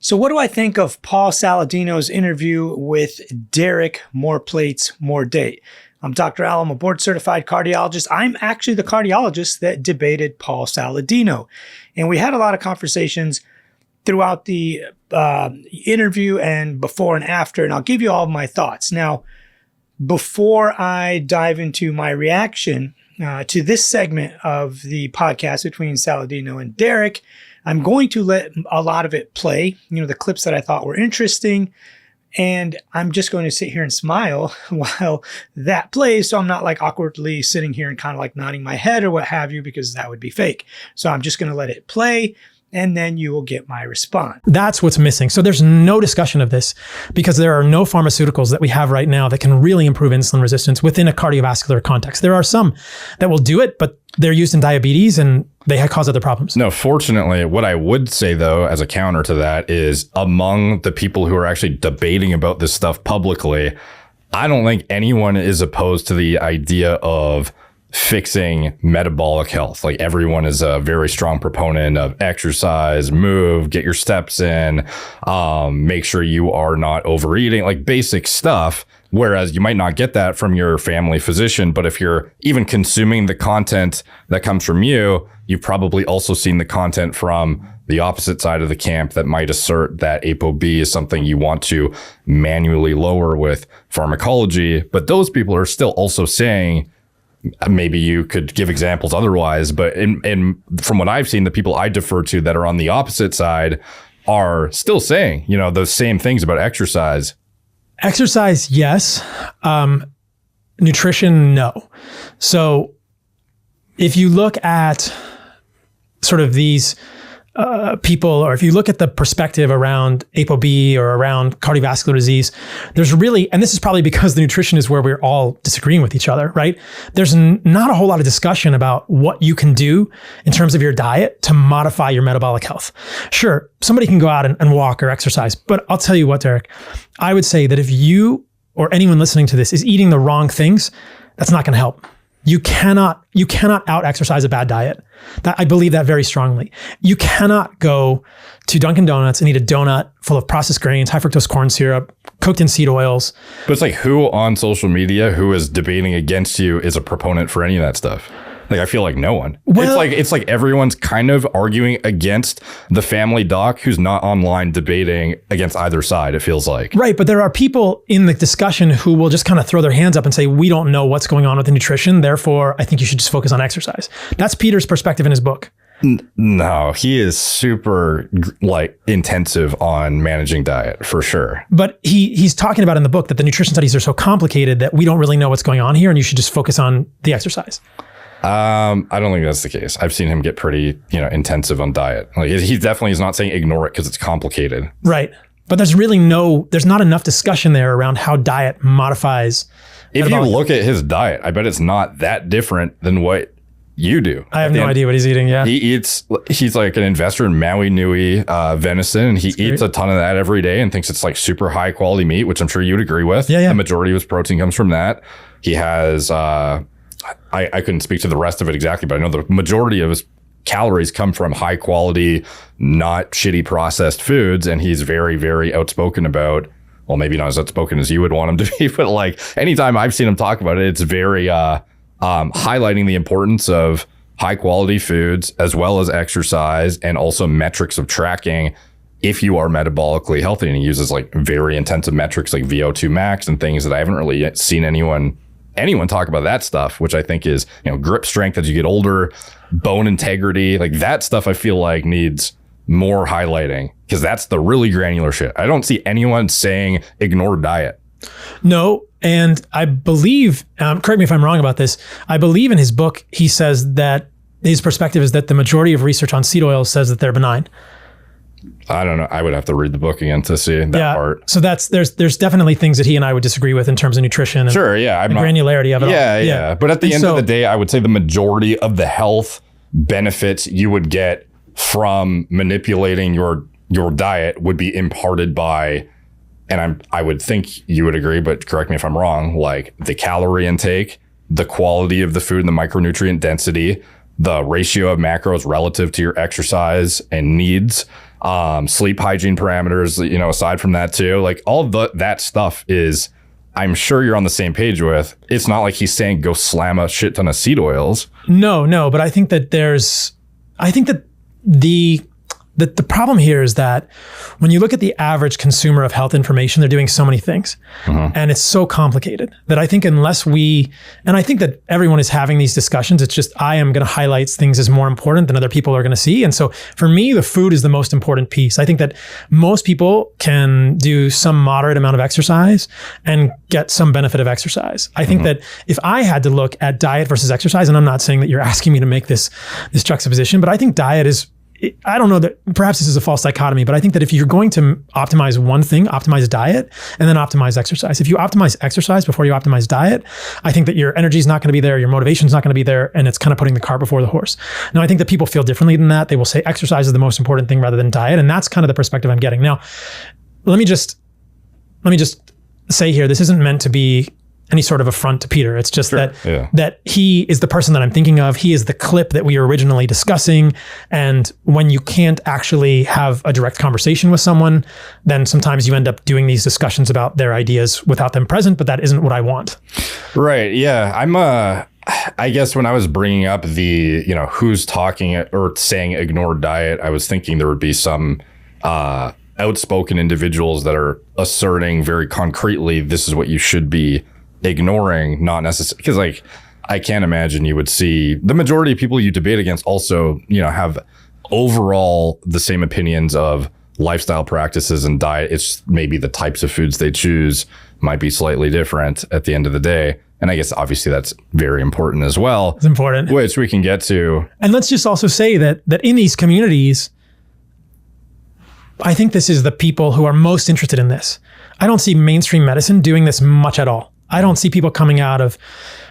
So what do I think of Paul Saladino's interview with Derek Moreplates Mordate? I'm Dr. Al, I'm a board-certified cardiologist. I'm actually the cardiologist that debated Paul Saladino. And we had a lot of conversations throughout the interview and before and after, and I'll give you all of my thoughts. Now, before I dive into my reaction to this segment of the podcast between Saladino and Derek, I'm going to let a lot of it play, the clips that I thought were interesting. And I'm just going to sit here and smile while that plays. So I'm not like awkwardly sitting here and kind of like nodding my head or what have you, because that would be fake. So I'm just going to let it play, and then you will get my response. That's what's missing. So there's no discussion of this because there are no pharmaceuticals that we have right now that can really improve insulin resistance within a cardiovascular context. There are some that will do it, but they're used in diabetes and they cause other problems. No, fortunately, what I would say, though, as a counter to that is among the people who are actually debating about this stuff publicly, I don't think anyone is opposed to the idea of fixing metabolic health. Like, everyone is a very strong proponent of exercise, move, get your steps in, make sure you are not overeating, like basic stuff. Whereas you might not get that from your family physician, but if you're even consuming the content that comes from you, you've probably also seen the content from the opposite side of the camp that might assert that ApoB is something you want to manually lower with pharmacology. But those people are still also saying, maybe you could give examples otherwise, but from what I've seen, the people I defer to that are on the opposite side are still saying, those same things about exercise. Exercise, yes. Nutrition, no. So if you look at sort of these people, or if you look at the perspective around ApoB or around cardiovascular disease, there's really, and this is probably because the nutrition is where we're all disagreeing with each other, right? There's not a whole lot of discussion about what you can do in terms of your diet to modify your metabolic health. Sure, somebody can go out and walk or exercise, but I'll tell you what, Derek, I would say that if you or anyone listening to this is eating the wrong things, that's not going to help. You cannot out-exercise a bad diet. I believe that very strongly. You cannot go to Dunkin' Donuts and eat a donut full of processed grains, high fructose corn syrup, cooked in seed oils. But it's like, who on social media who is debating against you is a proponent for any of that stuff? Like, I feel like no one. Well, it's like everyone's kind of arguing against the family doc who's not online debating against either side, it feels like. Right, but there are people in the discussion who will just kind of throw their hands up and say, we don't know what's going on with the nutrition, therefore I think you should just focus on exercise. That's Peter's perspective in his book. No, he is super intensive on managing diet for sure. But he's talking about in the book that the nutrition studies are so complicated that we don't really know what's going on here, and you should just focus on the exercise. I don't think that's the case. I've seen him get pretty, intensive on diet. Like, he definitely is not saying ignore it because it's complicated. Right. But there's not enough discussion there around how diet modifies. If you look at his diet, I bet it's not that different than what you do. I have no idea what he's eating. Yeah. He's like an investor in Maui Nui venison, and he eats a ton of that every day and thinks it's like super high quality meat, which I'm sure you would agree with. Yeah. The majority of his protein comes from that. He has, I couldn't speak to the rest of it exactly, but I know the majority of his calories come from high quality, not shitty processed foods. And he's very, very outspoken about, well, maybe not as outspoken as you would want him to be, but like anytime I've seen him talk about it, it's very highlighting the importance of high quality foods as well as exercise, and also metrics of tracking if you are metabolically healthy. And he uses like very intensive metrics like VO2 max and things that I haven't really yet seen anyone talk about that stuff, which I think is, grip strength as you get older, bone integrity, like that stuff I feel like needs more highlighting, because that's the really granular shit. I don't see anyone saying ignore diet. No. And I believe, correct me if I'm wrong about this, I believe in his book, he says that his perspective is that the majority of research on seed oils says that they're benign. I don't know. I would have to read the book again to see that part. So there's definitely things that he and I would disagree with in terms of nutrition and granularity of it all. Yeah. But at the end of the day, I would say the majority of the health benefits you would get from manipulating your diet would be imparted by, and I would think you would agree, but correct me if I'm wrong, like the calorie intake, the quality of the food and the micronutrient density, the ratio of macros relative to your exercise and needs, sleep hygiene parameters, aside from that too, like all that stuff is, I'm sure you're on the same page with. It's not like he's saying go slam a shit ton of seed oils. No, but I think that the problem here is that when you look at the average consumer of health information, they're doing so many things. And it's so complicated that I think and I think that everyone is having these discussions. It's just, I am going to highlight things as more important than other people are going to see. And so for me, the food is the most important piece. I think that most people can do some moderate amount of exercise and get some benefit of exercise. I think that if I had to look at diet versus exercise, and I'm not saying that you're asking me to make this juxtaposition, but I think diet is, I don't know that perhaps this is a false dichotomy, but I think that if you're going to optimize one thing, optimize diet and then optimize exercise. If you optimize exercise before you optimize diet, I think that your energy is not going to be there, your motivation is not going to be there, and it's kind of putting the cart before the horse. Now, I think that people feel differently than that. They will say exercise is the most important thing rather than diet, and that's kind of the perspective I'm getting. Now, let me just say here, this isn't meant to be any sort of affront to Peter. It's just that he is the person that I'm thinking of. He is the clip that we were originally discussing. And when you can't actually have a direct conversation with someone, then sometimes you end up doing these discussions about their ideas without them present, but that isn't what I want. Right. Yeah. I guess when I was bringing up the, who's talking or saying ignore diet, I was thinking there would be some outspoken individuals that are asserting very concretely, this is what you should be ignoring, not necessarily, because like I can't imagine you would see the majority of people you debate against also, have overall the same opinions of lifestyle practices and diet. It's maybe the types of foods they choose might be slightly different at the end of the day. And I guess obviously that's very important as well. It's important. Which we can get to. And let's just also say that in these communities, I think this is the people who are most interested in this. I don't see mainstream medicine doing this much at all. I don't see people coming out of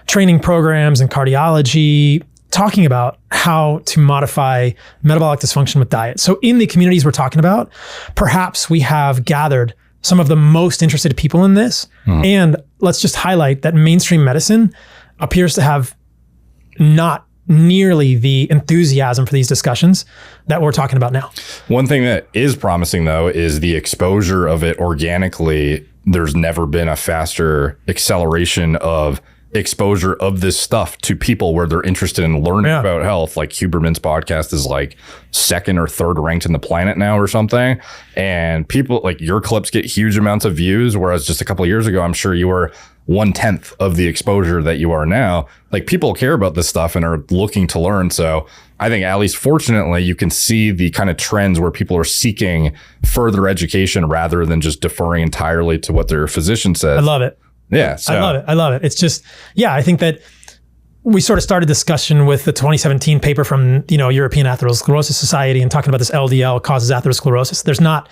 training programs and cardiology talking about how to modify metabolic dysfunction with diet. So in the communities we're talking about, perhaps we have gathered some of the most interested people in this. And let's just highlight that mainstream medicine appears to have not nearly the enthusiasm for these discussions that we're talking about now. One thing that is promising, though, is the exposure of it organically. There's never been a faster acceleration of exposure of this stuff to people where they're interested in learning about health. Like Huberman's podcast is like second or third ranked in the planet now or something. And people like your clips get huge amounts of views. Whereas just a couple of years ago, I'm sure you were 1/10 of the exposure that you are now. Like people care about this stuff and are looking to learn. So I think at least fortunately, you can see the kind of trends where people are seeking further education rather than just deferring entirely to what their physician says. I love it. Yeah. So. I love it. It's just, I think that we sort of started discussion with the 2017 paper from, European Atherosclerosis Society and talking about this LDL causes atherosclerosis. There's not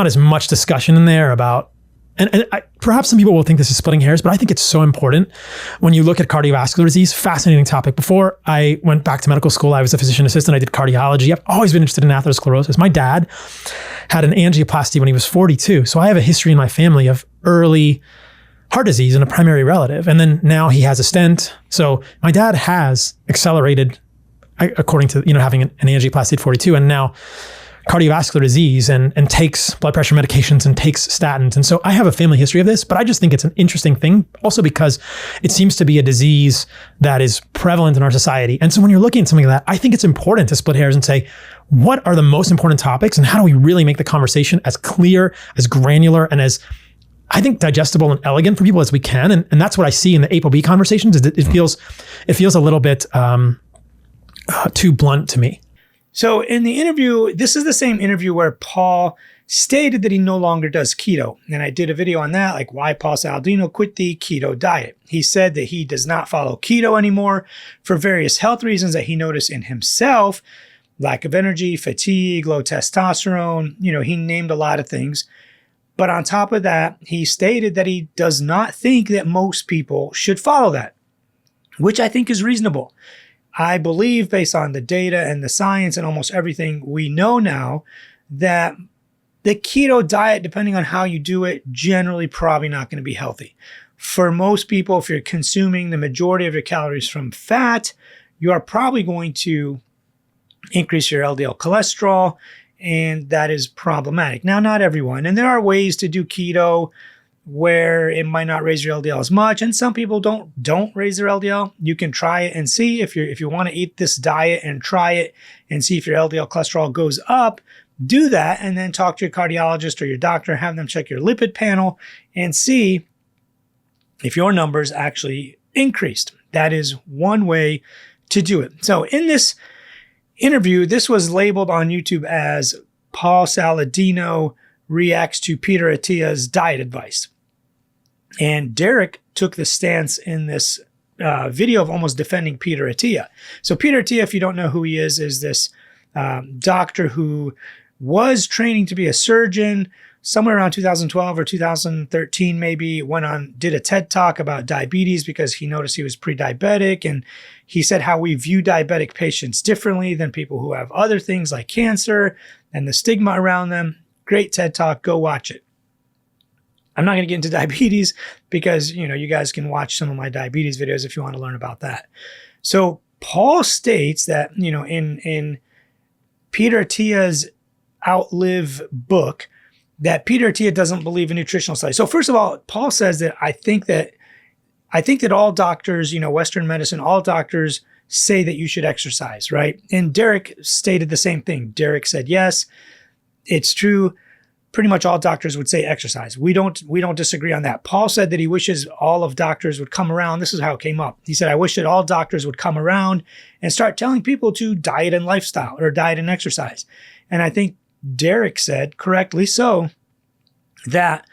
as much discussion in there about, and perhaps some people will think this is splitting hairs, but I think it's so important when you look at cardiovascular disease. Fascinating topic. Before I went back to medical school, I was a physician assistant. I did cardiology. I've always been interested in atherosclerosis. My dad had an angioplasty when he was 42. So I have a history in my family of early heart disease in a primary relative. And then now he has a stent. So my dad has accelerated, according to, having an angioplasty at 42, and now cardiovascular disease and takes blood pressure medications and takes statins. And so I have a family history of this, but I just think it's an interesting thing also because it seems to be a disease that is prevalent in our society. And so when you're looking at something like that, I think it's important to split hairs and say, what are the most important topics and how do we really make the conversation as clear, as granular, and as, I think, digestible and elegant for people as we can. And that's what I see in the ApoB conversations. It feels a little bit too blunt to me. So in the interview, this is the same interview where Paul stated that he no longer does keto. And I did a video on that, like why Paul Saladino quit the keto diet. He said that he does not follow keto anymore for various health reasons that he noticed in himself: lack of energy, fatigue, low testosterone. He named a lot of things. But on top of that, he stated that he does not think that most people should follow that, which I think is reasonable. I believe, based on the data and the science and almost everything we know now, that the keto diet, depending on how you do it, generally probably not going to be healthy. For most people, if you're consuming the majority of your calories from fat, you are probably going to increase your LDL cholesterol and that is problematic. Now, not everyone, and there are ways to do keto where it might not raise your LDL as much, and some people don't raise their LDL. You can try it and see if you want to eat this diet and try it and see if your LDL cholesterol goes up. Do that, and then talk to your cardiologist or your doctor, have them check your lipid panel and see if your numbers actually increased. That is one way to do it. So in this interview, this was labeled on YouTube as Paul Saladino reacts to Peter Attia's diet advice. And Derek took the stance in this video of almost defending Peter Attia. So Peter Attia, if you don't know who he is this doctor who was training to be a surgeon somewhere around 2012 or 2013, maybe did a TED talk about diabetes because he noticed he was pre-diabetic. And he said how we view diabetic patients differently than people who have other things like cancer and the stigma around them. Great TED talk. Go watch it. I'm not going to get into diabetes because, you guys can watch some of my diabetes videos if you want to learn about that. So Paul states that, in Peter Attia's Outlive book, that Peter Attia doesn't believe in nutritional studies. So first of all, Paul says that I think that all doctors, Western medicine, all doctors say that you should exercise, right? And Derek stated the same thing. Derek said, yes, it's true. Pretty much all doctors would say exercise. We don't disagree on that. Paul said that he wishes all of doctors would come around. This is how it came up. He said, I wish that all doctors would come around and start telling people to diet and lifestyle or diet and exercise. And I think Derek said, correctly so, that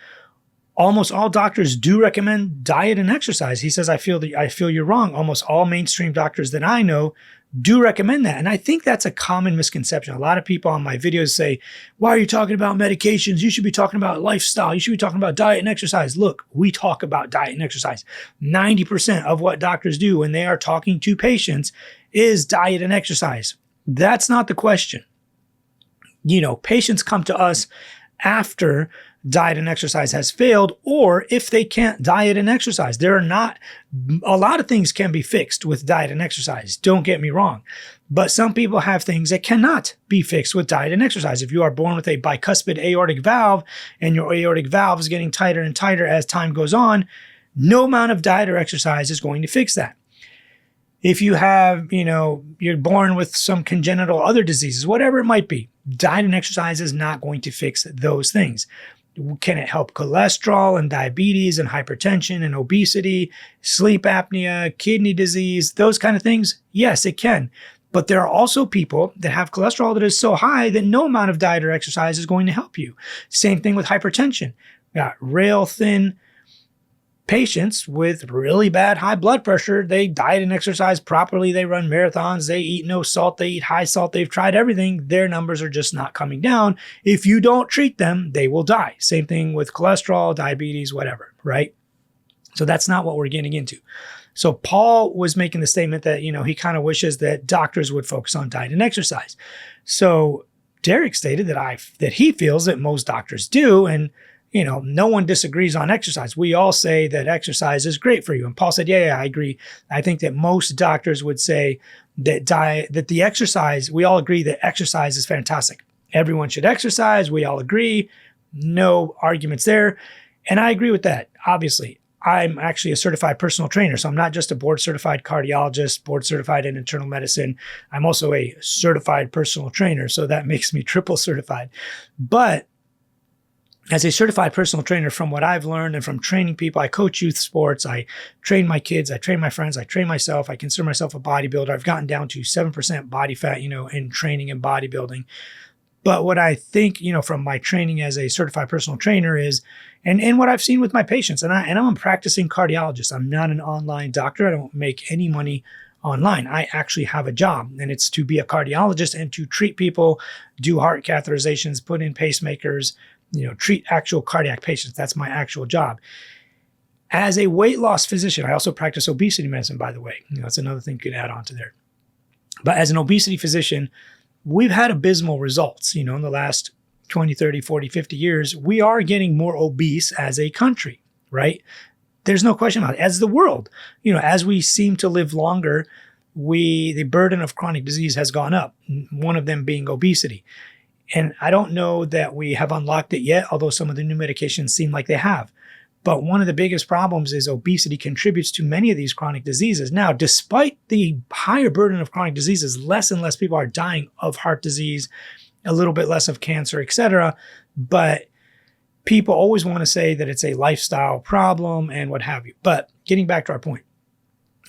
almost all doctors do recommend diet and exercise. He says, I feel you're wrong. Almost all mainstream doctors that I know do recommend that. And I think that's a common misconception. A lot of people on my videos say, why are you talking about medications? You should be talking about lifestyle. You should be talking about diet and exercise. Look, we talk about diet and exercise. 90% of what doctors do when they are talking to patients is diet and exercise. That's not the question. Patients come to us after diet and exercise has failed, or if they can't diet and exercise. A lot of things can be fixed with diet and exercise. Don't get me wrong. But some people have things that cannot be fixed with diet and exercise. If you are born with a bicuspid aortic valve and your aortic valve is getting tighter and tighter as time goes on, no amount of diet or exercise is going to fix that. If you have, you're born with some congenital other diseases, whatever it might be, diet and exercise is not going to fix those things. Can it help cholesterol and diabetes and hypertension and obesity, sleep apnea, kidney disease, those kind of things? Yes, it can. But there are also people that have cholesterol that is so high that no amount of diet or exercise is going to help you. Same thing with hypertension. We got rail thin patients with really bad high blood pressure. They diet and exercise properly. They run marathons. They eat no salt. They eat high salt. They've tried everything. Their numbers are just not coming down. If you don't treat them, they will die. Same thing with cholesterol, diabetes, whatever, right? So that's not what we're getting into. So Paul was making the statement that, he kind of wishes that doctors would focus on diet and exercise. So Derek stated that he feels that most doctors do, and no one disagrees on exercise. We all say that exercise is great for you. And Paul said, yeah, I agree. I think that most doctors would say that the exercise, we all agree that exercise is fantastic. Everyone should exercise. We all agree. No arguments there. And I agree with that. Obviously, I'm actually a certified personal trainer. So I'm not just a board certified cardiologist, board certified in internal medicine. I'm also a certified personal trainer. So that makes me triple certified. But as a certified personal trainer, from what I've learned and from training people, I coach youth sports, I train my kids, I train my friends, I train myself, I consider myself a bodybuilder. I've gotten down to 7% body fat, in training and bodybuilding. But what I think, from my training as a certified personal trainer is, and what I've seen with my patients, and I'm a practicing cardiologist. I'm not an online doctor. I don't make any money online. I actually have a job, and it's to be a cardiologist and to treat people, do heart catheterizations, put in pacemakers, treat actual cardiac patients. That's my actual job. As a weight loss physician, I also practice obesity medicine, by the way. That's another thing you could add on to there. But as an obesity physician, we've had abysmal results. In the last 20, 30, 40, 50 years, we are getting more obese as a country, right? There's no question about it. As the world, as we seem to live longer, the burden of chronic disease has gone up, one of them being obesity. And I don't know that we have unlocked it yet, although some of the new medications seem like they have. But one of the biggest problems is obesity contributes to many of these chronic diseases. Now, despite the higher burden of chronic diseases, less and less people are dying of heart disease, a little bit less of cancer, etc. But people always want to say that it's a lifestyle problem and what have you. But getting back to our point,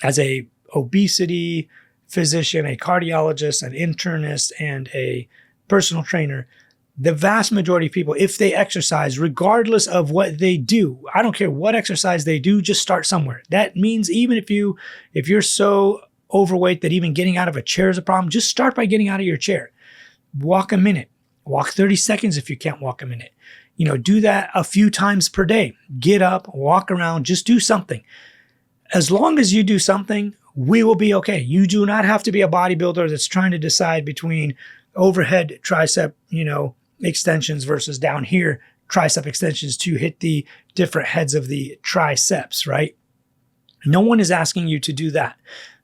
as a obesity physician, a cardiologist, an internist, and a personal trainer, the vast majority of people, if they exercise, regardless of what they do, I don't care what exercise they do, just start somewhere. That means even if you're so overweight that even getting out of a chair is a problem, just start by getting out of your chair. Walk a minute, walk 30 seconds if you can't walk a minute. Do that a few times per day. Get up, walk around, just do something. As long as you do something, we will be okay. You do not have to be a bodybuilder that's trying to decide between overhead tricep, extensions versus down here tricep extensions to hit the different heads of the triceps, right? No one is asking you to do that.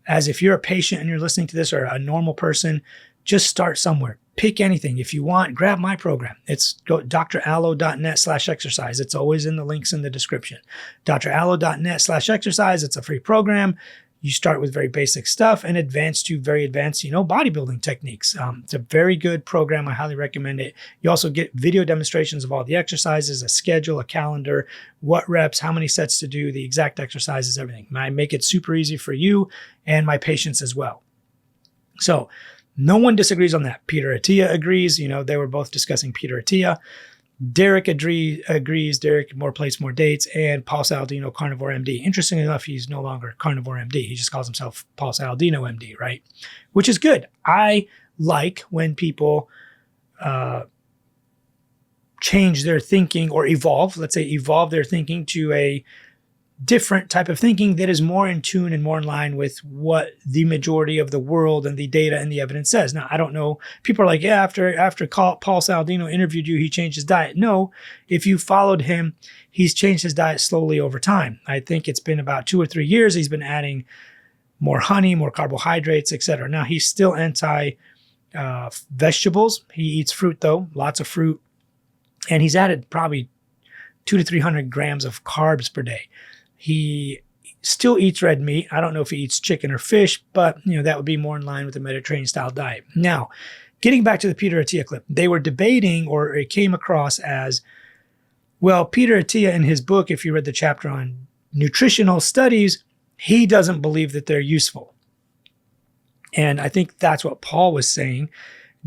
As if you're a patient and you're listening to this, or a normal person, just start somewhere. Pick anything. If you want, grab my program. It's drallo.net/exercise. It's always in the links in the description. drallo.net/exercise. It's a free program. You start with very basic stuff and advance to very advanced, bodybuilding techniques. It's a very good program. I highly recommend it. You also get video demonstrations of all the exercises, a schedule, a calendar, what reps, how many sets to do, the exact exercises, everything. I make it super easy for you and my patients as well. So no one disagrees on that. Peter Attia agrees. They were both discussing Peter Attia. Derek agrees, Derek Moreplates Mordate, and Paul Saladino, Carnivore MD. Interestingly enough, he's no longer Carnivore MD. He just calls himself Paul Saladino MD, right? Which is good. I like when people change their thinking or evolve their thinking to a different type of thinking that is more in tune and more in line with what the majority of the world and the data and the evidence says. Now, I don't know. People are like, yeah, after Paul Saladino interviewed you, he changed his diet. No, if you followed him, he's changed his diet slowly over time. I think it's been about 2 or 3 years. He's been adding more honey, more carbohydrates, etc. Now, he's still anti-vegetables. He eats fruit, though, lots of fruit. And he's added probably 200 to 300 grams of carbs per day. He still eats red meat. I don't know if he eats chicken or fish, but that would be more in line with the Mediterranean style diet. Now, getting back to the Peter Attia clip, they were debating, or it came across as, well, Peter Attia in his book, if you read the chapter on nutritional studies, he doesn't believe that they're useful. And I think that's what Paul was saying.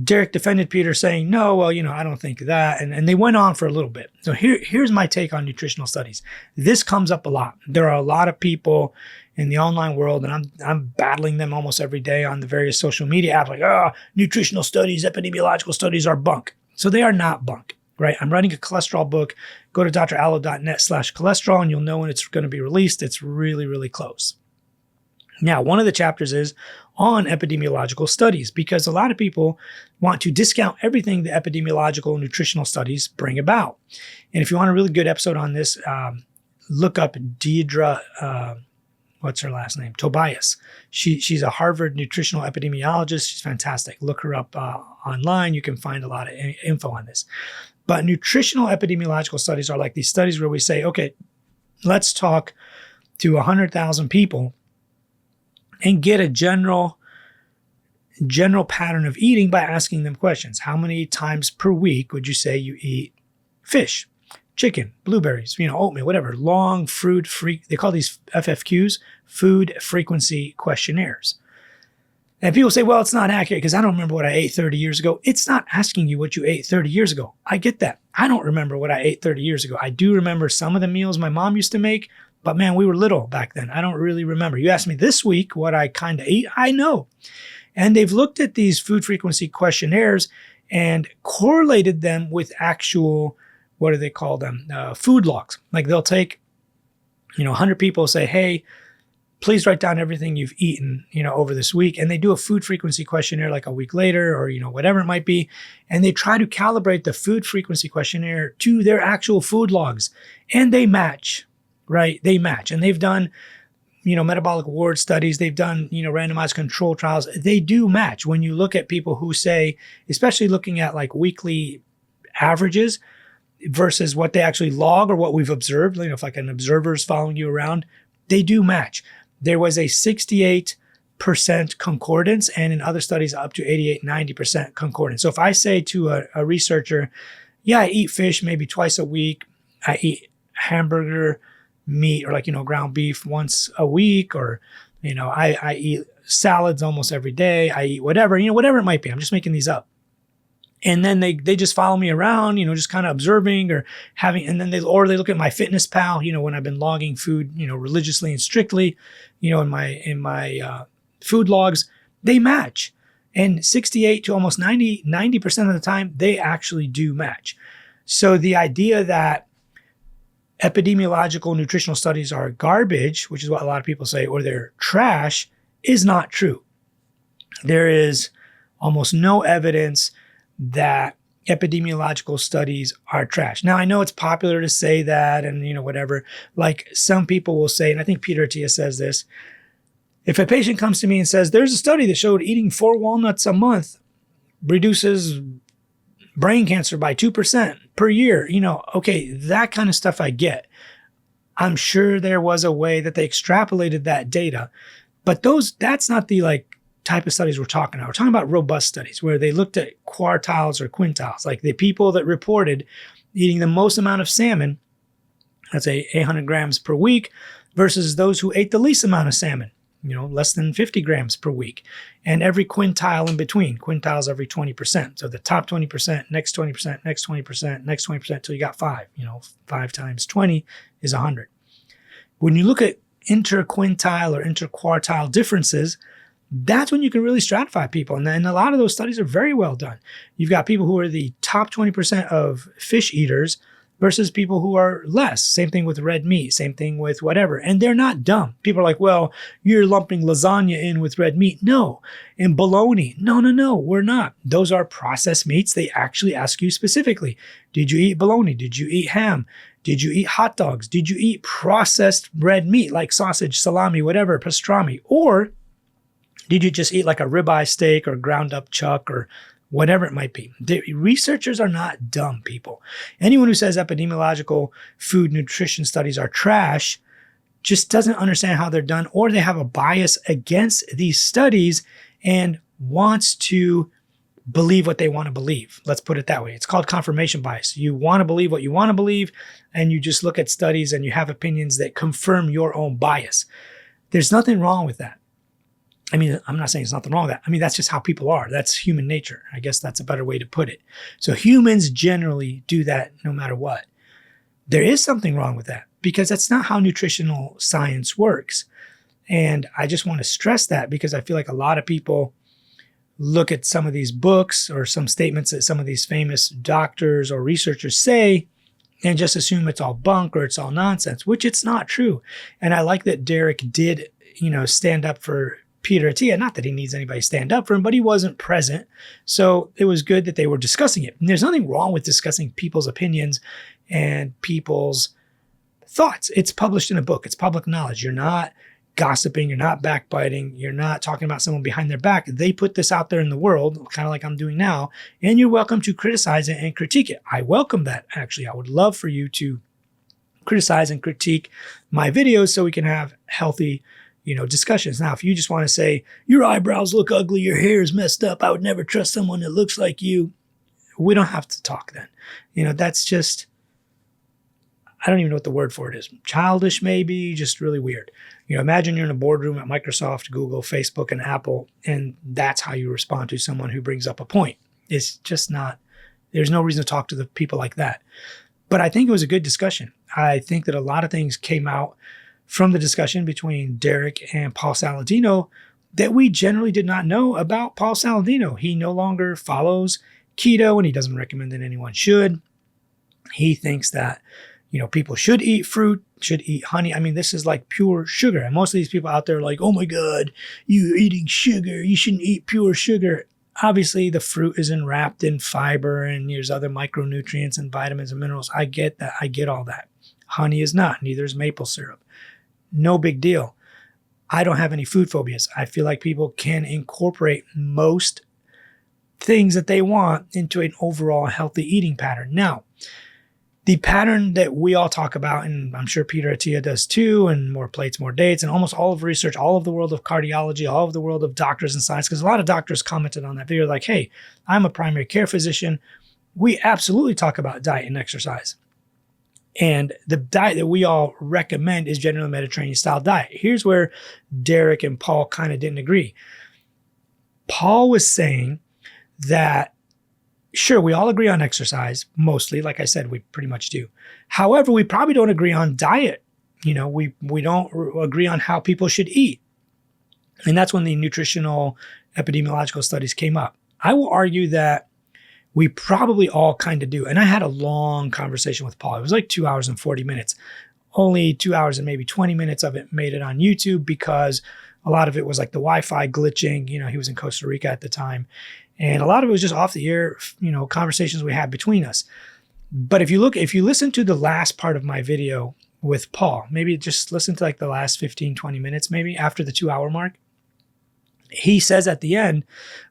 Derek defended Peter, saying, no, well, I don't think that. And they went on for a little bit. So here's my take on nutritional studies. This comes up a lot. There are a lot of people in the online world, and I'm battling them almost every day on the various social media apps, like, nutritional studies, epidemiological studies are bunk. So they are not bunk, right? I'm writing a cholesterol book. Go to drallo.net/cholesterol, and you'll know when it's going to be released. It's really, really close. Now, one of the chapters is on epidemiological studies, because a lot of people want to discount everything the epidemiological nutritional studies bring about. And if you want a really good episode on this, look up Deidre, what's her last name? Tobias. She's a Harvard nutritional epidemiologist. She's fantastic. Look her up online. You can find a lot of info on this. But nutritional epidemiological studies are like these studies where we say, okay, let's talk to 100,000 people and get a general pattern of eating by asking them questions. How many times per week would you say you eat fish, chicken, blueberries, oatmeal, whatever, long fruit free? They call these FFQs, food frequency questionnaires. And people say, well, it's not accurate because I don't remember what I ate 30 years ago. It's not asking you what you ate 30 years ago. I get that. I don't remember what I ate 30 years ago. I do remember some of the meals my mom used to make, but man, we were little back then. I don't really remember. You asked me this week what I kind of ate. I know. And they've looked at these food frequency questionnaires and correlated them with actual, what do they call them? Food logs. Like they'll take, 100 people, say, hey, please write down everything you've eaten, over this week. And they do a food frequency questionnaire like a week later, or, whatever it might be. And they try to calibrate the food frequency questionnaire to their actual food logs. And they match. Right? They match. And they've done metabolic ward studies. They've done, randomized control trials. They do match when you look at people who say, especially looking at like weekly averages versus what they actually log or what we've observed. If like an observer is following you around, they do match. There was a 68% concordance, and in other studies up to 88, 90% concordance. So if I say to a researcher, yeah, I eat fish maybe twice a week, I eat hamburger meat or ground beef once a week, or, I eat salads almost every day, I eat whatever, whatever it might be. I'm just making these up. And then they just follow me around, just kind of observing or having, and then they look at my Fitness Pal, when I've been logging food, religiously and strictly, in my food logs, they match. And 68 to almost 90% of the time, they actually do match. So the idea that epidemiological nutritional studies are garbage, which is what a lot of people say, or they're trash, is not true. There is almost no evidence that epidemiological studies are trash. Now, I know it's popular to say that and, whatever. Like some people will say, and I think Peter Attia says this, if a patient comes to me and says, there's a study that showed eating 4 walnuts a month reduces brain cancer by 2% per year, okay, that kind of stuff I get. I'm sure there was a way that they extrapolated that data, but that's not the type of studies we're talking about. We're talking about robust studies where they looked at quartiles or quintiles, like the people that reported eating the most amount of salmon, let's say 800 grams per week, versus those who ate the least amount of salmon, less than 50 grams per week, and every quintile in between. Quintiles every 20%. So the top 20%, next 20%, next 20%, next 20%, until you got 5. 5 times 20 is 100. When you look at interquintile or interquartile differences, that's when you can really stratify people. And then a lot of those studies are very well done. You've got people who are the top 20% of fish eaters versus people who are less. Same thing with red meat, same thing with whatever. And they're not dumb. People are like, well, you're lumping lasagna in with red meat. No. And bologna. No, we're not. Those are processed meats. They actually ask you specifically, did you eat bologna? Did you eat ham? Did you eat hot dogs? Did you eat processed red meat like sausage, salami, whatever, pastrami? Or did you just eat like a ribeye steak or ground up chuck or whatever it might be? The researchers are not dumb people. Anyone who says epidemiological food nutrition studies are trash just doesn't understand how they're done, or they have a bias against these studies and wants to believe what they want to believe. Let's put it that way. It's called confirmation bias. You want to believe what you want to believe, and you just look at studies and you have opinions that confirm your own bias. There's nothing wrong with that. I mean, I'm not saying there's nothing wrong with that. I mean, that's just how people are. That's human nature. I guess that's a better way to put it. So humans generally do that no matter what. There is something wrong with that because that's not how nutritional science works. And I just want to stress that because I feel like a lot of people look at some of these books or some statements that some of these famous doctors or researchers say and just assume it's all bunk or it's all nonsense, which it's not true. And I like that Derek did, stand up for Peter Attia. Not that he needs anybody to stand up for him, but he wasn't present. So it was good that they were discussing it. And there's nothing wrong with discussing people's opinions and people's thoughts. It's published in a book. It's public knowledge. You're not gossiping. You're not backbiting. You're not talking about someone behind their back. They put this out there in the world, kind of like I'm doing now, and you're welcome to criticize it and critique it. I welcome that, actually. I would love for you to criticize and critique my videos so we can have healthy discussions. Now, if you just want to say, your eyebrows look ugly, your hair is messed up, I would never trust someone that looks like you, we don't have to talk then. That's just, I don't even know what the word for it is. Childish, maybe, just really weird. Imagine you're in a boardroom at Microsoft, Google, Facebook, and Apple, and that's how you respond to someone who brings up a point. It's just not, there's no reason to talk to the people like that. But I think it was a good discussion. I think that a lot of things came out from the discussion between Derek and Paul Saladino that we generally did not know about Paul Saladino. He no longer follows keto, and he doesn't recommend that anyone should. He thinks that, people should eat fruit, should eat honey. I mean, this is like pure sugar. And most of these people out there are like, oh my God, you're eating sugar. You shouldn't eat pure sugar. Obviously, the fruit is enwrapped in fiber and there's other micronutrients and vitamins and minerals. I get that. I get all that. Honey is not. Neither is maple syrup. No big deal. I don't have any food phobias. I feel like people can incorporate most things that they want into an overall healthy eating pattern. Now, the pattern that we all talk about, and I'm sure Peter Attia does too, and Moreplates Mordates, and almost all of research, all of the world of cardiology, all of the world of doctors and science, because a lot of doctors commented on that video like, hey, I'm a primary care physician. We absolutely talk about diet and exercise. And the diet that we all recommend is generally a Mediterranean style diet. Here's where Derek and Paul kind of didn't agree. Paul was saying that, sure, we all agree on exercise, mostly. Like I said, we pretty much do. However, we probably don't agree on diet. You know, we don't agree on how people should eat. And that's when the nutritional epidemiological studies came up. I will argue that we probably all kind of do. And I had a long conversation with Paul. It was like 2 hours and 40 minutes. Only 2 hours and maybe 20 minutes of it made it on YouTube because a lot of it was like the Wi-Fi glitching. You know, he was in Costa Rica at the time. And a lot of it was just off the air, you know, conversations we had between us. But if you listen to the last part of my video with Paul, maybe just listen to like the last 15, 20 minutes, maybe after the 2 hour mark. He says at the end,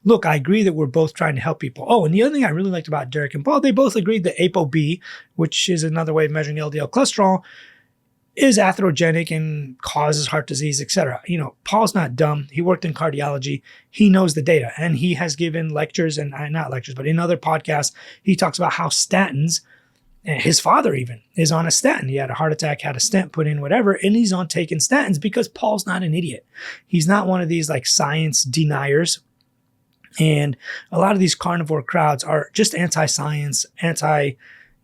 look, I agree that we're both trying to help people. Oh, and the other thing I really liked about Derek and Paul, they both agreed that ApoB, which is another way of measuring LDL cholesterol, is atherogenic and causes heart disease, etc. You know, Paul's not dumb. He worked in cardiology. He knows the data, and he has given lectures, and not lectures, but in other podcasts, he talks about how statins, and his father even is on a statin. He had a heart attack, had a stent put in, whatever, and he's on taking statins because Paul's not an idiot. He's not one of these like science deniers. And a lot of these carnivore crowds are just anti-science, data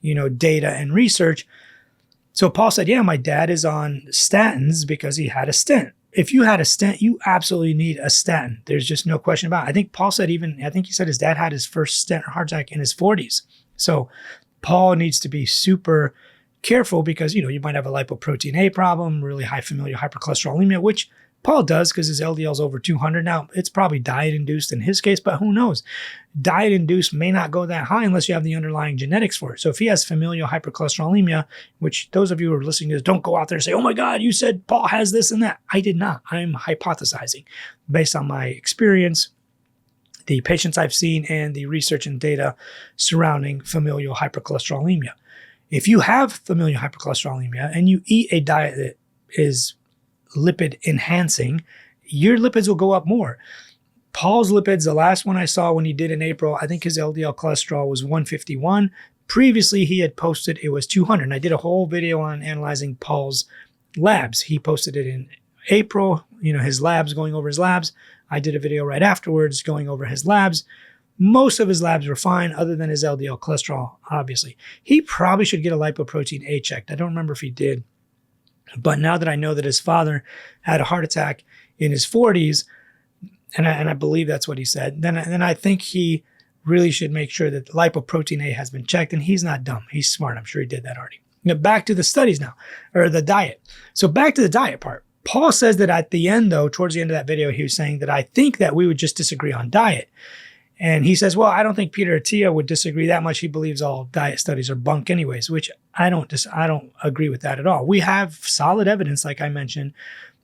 and research. So Paul said, yeah, my dad is on statins because he had a stent. If you had a stent, you absolutely need a statin. There's just no question about it. I think Paul said he said his dad had his first stent or heart attack in his 40s. So Paul needs to be super careful because, you know, you might have a lipoprotein A problem, really high familial hypercholesterolemia, which Paul does because his LDL is over 200. Now, it's probably diet-induced in his case, but who knows? Diet-induced may not go that high unless you have the underlying genetics for it. So if he has familial hypercholesterolemia, which those of you who are listening to this, don't go out there and say, oh my God, you said Paul has this and that. I did not. I'm hypothesizing based on my experience, the patients I've seen, and the research and data surrounding familial hypercholesterolemia. If you have familial hypercholesterolemia and you eat a diet that is lipid enhancing, your lipids will go up more. Paul's lipids, the last one I saw when he did in April, I think his LDL cholesterol was 151. Previously, he had posted it was 200. And I did a whole video on analyzing Paul's labs. He posted it in April, his labs, going over his labs. I did a video right afterwards going over his labs. Most of his labs were fine other than his LDL cholesterol, obviously. He probably should get a lipoprotein A checked. I don't remember if he did. But now that I know that his father had a heart attack in his 40s, and I believe that's what he said, then I think he really should make sure that lipoprotein A has been checked. And he's not dumb. He's smart. I'm sure he did that already. Now back to the studies now, or the diet. So back to the diet part. Paul says that at the end, though, towards the end of that video, he was saying that I think that we would just disagree on diet. And he says, well, I don't think Peter Attia would disagree that much. He believes all diet studies are bunk anyways, which I don't agree with that at all. We have solid evidence, like I mentioned,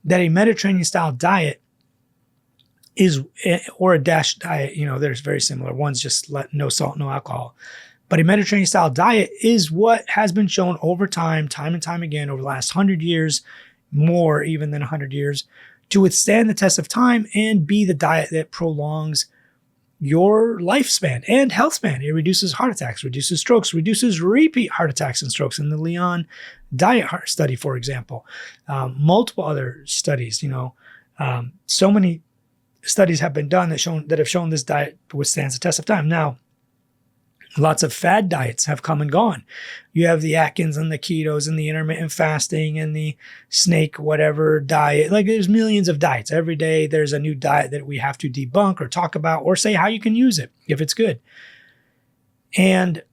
that a Mediterranean style diet or a DASH diet, there's very similar. One's just no salt, no alcohol. But a Mediterranean style diet is what has been shown over time and time again, over the last 100 years, more even than 100 years, to withstand the test of time and be the diet that prolongs your lifespan and health span. It reduces heart attacks, reduces strokes, reduces repeat heart attacks and strokes. In the Leon diet heart study, for example, multiple other studies, so many studies have been done that have shown this diet withstands the test of time. Now, lots of fad diets have come and gone. You have the Atkins and the ketos and the intermittent fasting and the snake whatever diet. Like there's millions of diets. Every day there's a new diet that we have to debunk or talk about or say how you can use it if it's good. And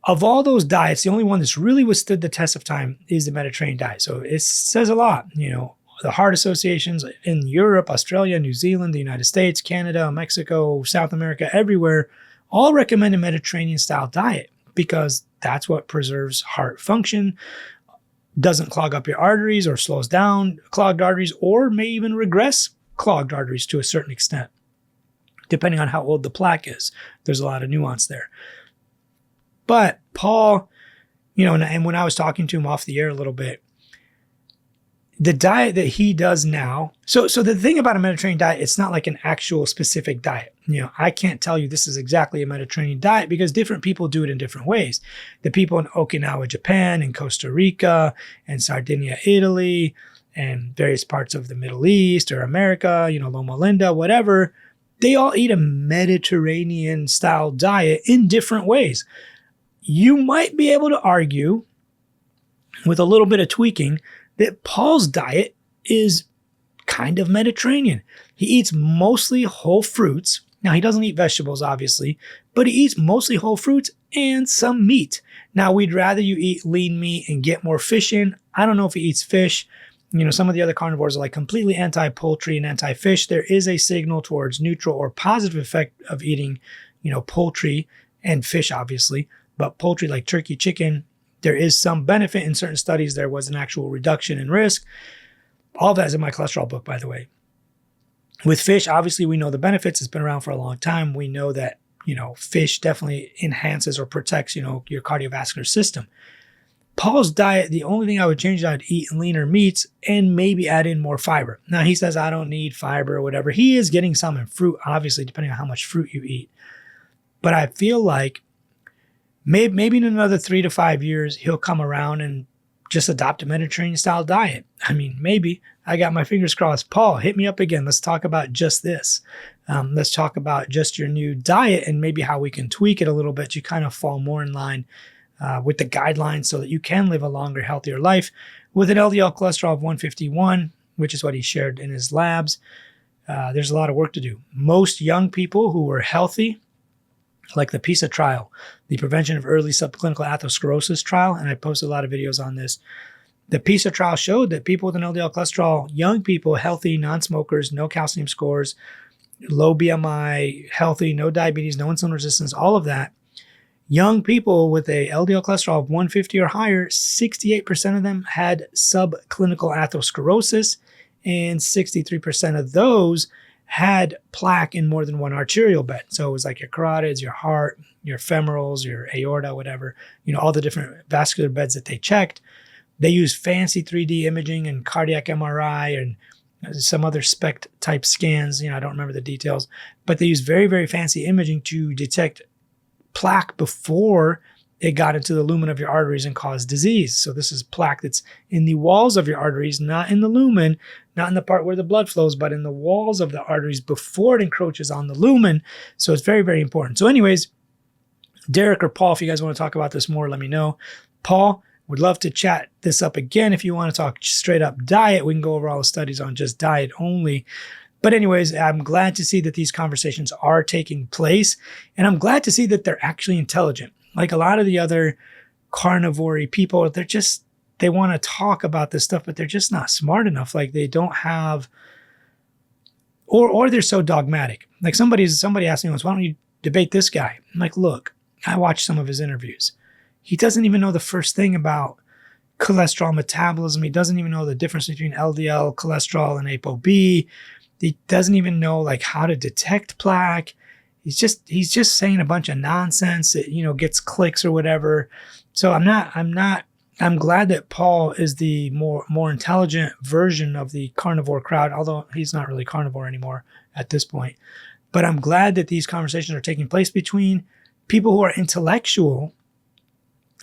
of all those diets, the only one that's really withstood the test of time is the Mediterranean diet. So it says a lot, the heart associations in Europe, Australia, New Zealand, the United States, Canada, Mexico, South America, everywhere, all recommend a Mediterranean style diet because that's what preserves heart function. doesn't clog up your arteries or slows down clogged arteries, or may even regress clogged arteries to a certain extent, depending on how old the plaque is. There's a lot of nuance there. But Paul, and when I was talking to him off the air a little bit, the diet that he does now, so the thing about a Mediterranean diet, it's not like an actual specific diet. I can't tell you this is exactly a Mediterranean diet because different people do it in different ways. The people in Okinawa, Japan, and Costa Rica, and Sardinia, Italy, and various parts of the Middle East or America, Loma Linda, whatever, they all eat a Mediterranean style diet in different ways. You might be able to argue with a little bit of tweaking that Paul's diet is kind of Mediterranean. He eats mostly whole fruits. Now, he doesn't eat vegetables, obviously, but he eats mostly whole fruits and some meat. Now, we'd rather you eat lean meat and get more fish in. I don't know if he eats fish. Some of the other carnivores are like completely anti-poultry and anti-fish. There is a signal towards neutral or positive effect of eating, poultry and fish, obviously. But poultry like turkey, chicken, there is some benefit. In certain studies, there was an actual reduction in risk. All of that is in my cholesterol book, by the way. With fish, obviously, we know the benefits. It's been around for a long time. We know that, fish definitely enhances or protects, your cardiovascular system. Paul's diet, the only thing I would change, I'd eat leaner meats and maybe add in more fiber. Now, he says, I don't need fiber or whatever. He is getting some in fruit, obviously, depending on how much fruit you eat. But I feel like maybe in another 3 to 5 years, he'll come around and just adopt a Mediterranean style diet. I mean, maybe. I got my fingers crossed. Paul, hit me up again. Let's talk about just this. Let's talk about just your new diet and maybe how we can tweak it a little bit. You kind of fall more in line with the guidelines so that you can live a longer, healthier life with an LDL cholesterol of 151, which is what he shared in his labs. There's a lot of work to do. Most young people who were healthy, like the PISA trial, the prevention of early subclinical atherosclerosis trial, and I posted a lot of videos on this. The PISA trial showed that people with an LDL cholesterol, young people, healthy, non-smokers, no calcium scores, low BMI, healthy, no diabetes, no insulin resistance, all of that, young people with a LDL cholesterol of 150 or higher, 68% of them had subclinical atherosclerosis, and 63% of those had plaque in more than one arterial bed. So it was like your carotids, your heart, your femorals, your aorta, whatever, all the different vascular beds that they checked. They used fancy 3D imaging and cardiac MRI and some other SPECT type scans. I don't remember the details, but they used very, very fancy imaging to detect plaque before it got into the lumen of your arteries and caused disease. So this is plaque that's in the walls of your arteries, not in the lumen, not in the part where the blood flows, but in the walls of the arteries before it encroaches on the lumen. So it's very, very important. So anyways, Derek or Paul, if you guys want to talk about this more, let me know. Paul, would love to chat this up again. If you want to talk straight up diet, we can go over all the studies on just diet only. But anyways, I'm glad to see that these conversations are taking place. And I'm glad to see that they're actually intelligent. Like a lot of the other carnivore people, they want to talk about this stuff, but they're just not smart enough. Like they don't have, or they're so dogmatic. Like somebody asked me once, why don't you debate this guy? I'm like, look, I watched some of his interviews. He doesn't even know the first thing about cholesterol metabolism. He doesn't even know the difference between LDL cholesterol and ApoB. He doesn't even know like how to detect plaque. He's just saying a bunch of nonsense that, gets clicks or whatever. So I'm glad that Paul is the more intelligent version of the carnivore crowd, although he's not really carnivore anymore at this point. But I'm glad that these conversations are taking place between people who are intellectual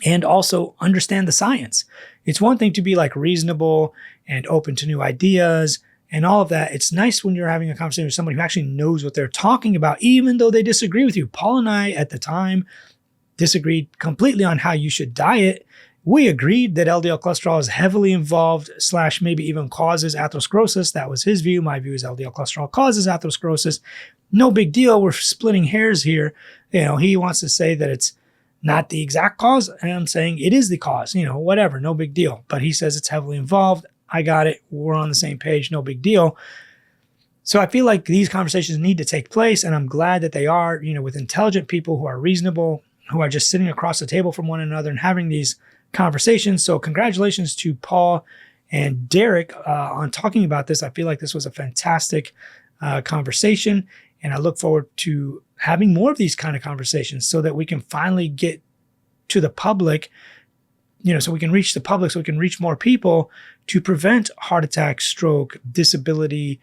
and also understand the science. It's one thing to be like reasonable and open to new ideas and all of that. It's nice when you're having a conversation with somebody who actually knows what they're talking about, even though they disagree with you. Paul and I, at the time, disagreed completely on how you should diet. We agreed that LDL cholesterol is heavily involved / maybe even causes atherosclerosis. That was his view. My view is LDL cholesterol causes atherosclerosis. No big deal. We're splitting hairs here. He wants to say that it's not the exact cause, and I'm saying it is the cause, whatever, no big deal. But he says it's heavily involved. I got it. We're on the same page, no big deal. So I feel like these conversations need to take place, and I'm glad that they are, with intelligent people who are reasonable, who are just sitting across the table from one another and having these conversations. So congratulations to Paul and Derek on talking about this. I feel like this was a fantastic conversation, and I look forward to having more of these kind of conversations so that we can finally get to the public, so we can reach the public, so we can reach more people to prevent heart attack, stroke, disability,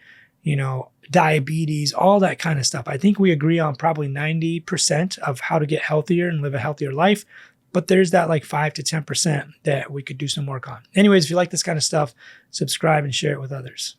diabetes, all that kind of stuff. I think we agree on probably 90% of how to get healthier and live a healthier life, but there's that like 5 to 10% that we could do some work on. Anyways, if you like this kind of stuff, subscribe and share it with others.